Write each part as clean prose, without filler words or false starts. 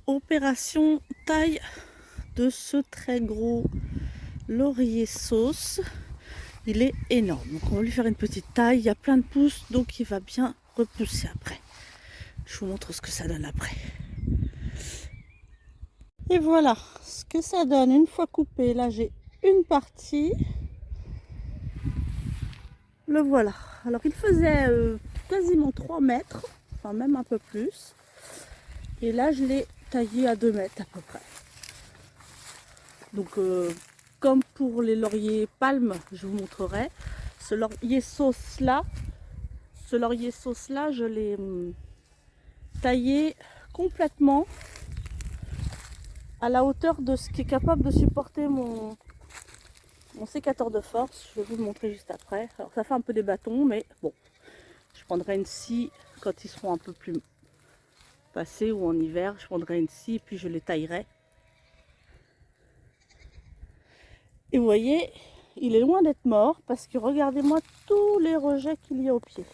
Opération taille de ce très gros laurier sauce. Il est énorme, donc on va lui faire une petite taille. Il y a plein de pousses, donc il va bien repousser après. Je vous montre ce que ça donne après. Et voilà ce que ça donne une fois coupé. Là j'ai une partie. Le voilà. Alors il faisait quasiment 3 mètres, enfin même un peu plus. Et là je l'ai taillé à 2 mètres à peu près. Donc comme pour les lauriers palmes, je vous montrerai. Ce laurier sauce là, je l'ai taillé complètement à la hauteur de ce qui est capable de supporter mon sécateur de force. Je vais vous le montrer juste après. Alors ça fait un peu des bâtons, mais bon, je prendrai une scie quand ils seront un peu plus passés, ou en hiver, je prendrai une scie et puis je les taillerai. Et vous voyez, il est loin d'être mort parce que regardez-moi tous les rejets qu'il y a au pied.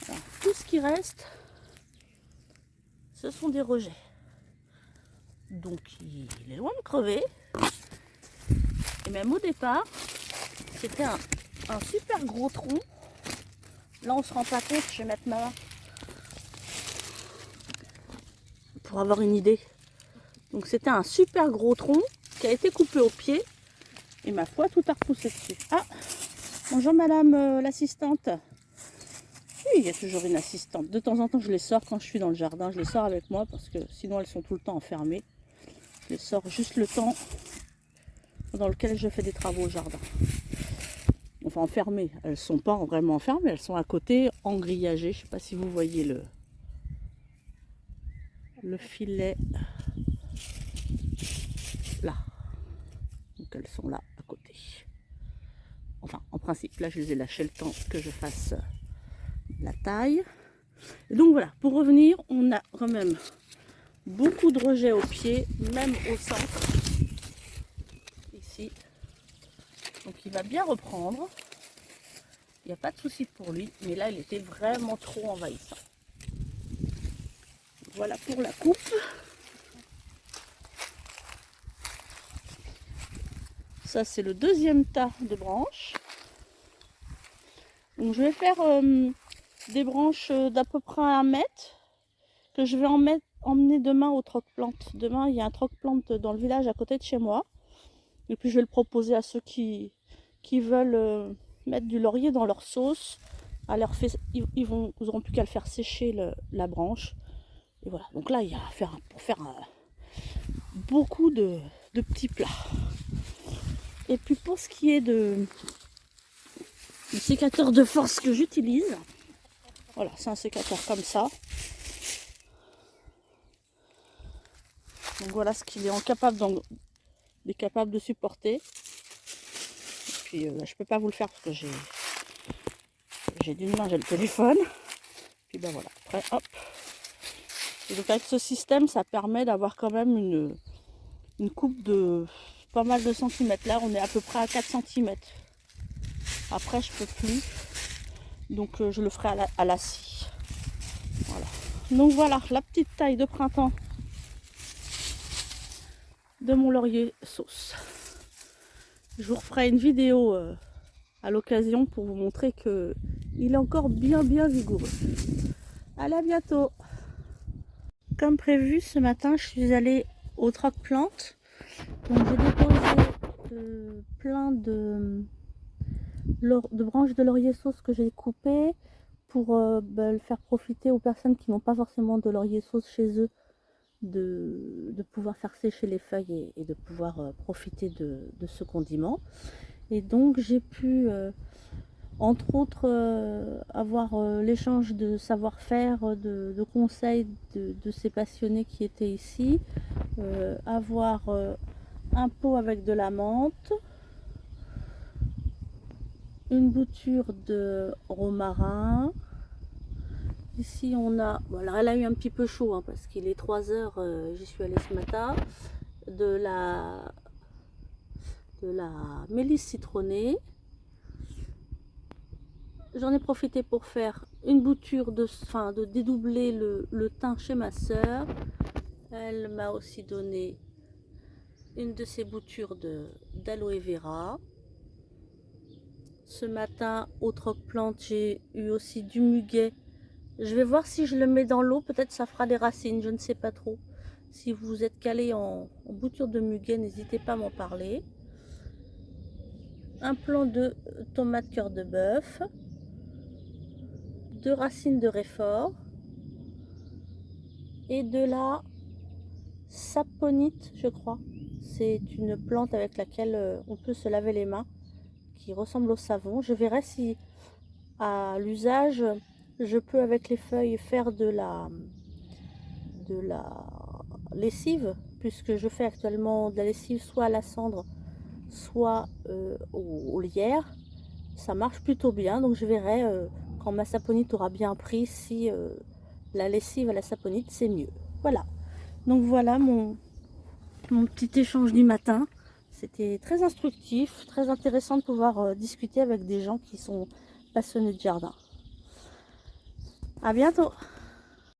Alors, tout ce qui reste, ce sont des rejets. Donc il est loin de crever. Et même au départ, c'était un super gros tronc. Là on se rend pas compte, je vais mettre ma main pour avoir une idée. Donc c'était un super gros tronc qui a été coupé au pied. Et ma foi, tout a repoussé dessus. Ah, bonjour madame l'assistante. Oui, il y a toujours une assistante. De temps en temps, je les sors quand je suis dans le jardin. Je les sors avec moi parce que sinon, elles sont tout le temps enfermées. Je les sors juste le temps dans lequel je fais des travaux au jardin. Enfin, enfermées. Elles ne sont pas vraiment enfermées. Elles sont à côté, engrillagées. Je ne sais pas si vous voyez le filet. Là. Donc, elles sont là, à côté. Enfin, en principe, là, je les ai lâchées le temps que je fasse la taille. Et donc voilà, pour revenir, on a quand même beaucoup de rejets au pied, même au centre, ici. Donc il va bien reprendre, il n'y a pas de souci pour lui, mais là il était vraiment trop envahissant. Voilà pour la coupe. Ça c'est le deuxième tas de branches. Donc je vais faire des branches d'à peu près 1 mètre, que je vais emmener demain au troc-plante. Demain il y a un troc-plante dans le village à côté de chez moi. Et puis je vais le proposer à ceux qui veulent mettre du laurier dans leur sauce. Ils n'auront plus qu'à le faire sécher la branche. Et voilà, donc là il y a à faire pour faire beaucoup de petits plats. Et puis pour ce qui est du sécateur de force que j'utilise, voilà, c'est un sécateur comme ça. Donc voilà ce qu'il est capable de supporter. Et puis je peux pas vous le faire parce que j'ai d'une main, j'ai le téléphone. Puis ben voilà, après hop. Et donc avec ce système, ça permet d'avoir quand même une coupe de pas mal de centimètres. Là, on est à peu près à 4 centimètres. Après, je peux plus. Donc je le ferai à la scie. Voilà. Donc voilà, la petite taille de printemps de mon laurier sauce. Je vous referai une vidéo à l'occasion pour vous montrer que il est encore bien vigoureux. Allez, à bientôt. Comme prévu, ce matin, je suis allée au troc-plante. Donc j'ai déposé plein de branches de laurier sauce que j'ai coupées pour le faire profiter aux personnes qui n'ont pas forcément de laurier sauce chez eux, de pouvoir faire sécher les feuilles et de pouvoir profiter de ce condiment. Et donc j'ai pu entre autres avoir l'échange de savoir-faire, de conseils de ces passionnés qui étaient ici, avoir un pot avec de la menthe, une bouture de romarin. Ici on a, voilà, elle a eu un petit peu chaud hein, parce qu'il est 3 heures, j'y suis allée ce matin, de la mélisse citronnée. J'en ai profité pour faire une bouture de dédoubler le thym chez ma soeur, Elle m'a aussi donné une de ses boutures d'aloe vera. Ce matin, au troc-plante, j'ai eu aussi du muguet. Je vais voir si je le mets dans l'eau, peut-être ça fera des racines, je ne sais pas trop. Si vous êtes calé en bouture de muguet, n'hésitez pas à m'en parler. Un plant de tomate cœur de bœuf, 2 racines de réfort et de la saponite, je crois. C'est une plante avec laquelle on peut se laver les mains, qui ressemble au savon. Je verrai si à l'usage, je peux avec les feuilles faire de la lessive, puisque je fais actuellement de la lessive soit à la cendre, soit au lierre. Ça marche plutôt bien, donc je verrai quand ma saponite aura bien pris si la lessive à la saponite c'est mieux. Voilà, donc voilà mon petit échange du matin. C'était très instructif, très intéressant de pouvoir discuter avec des gens qui sont passionnés de jardin. À bientôt.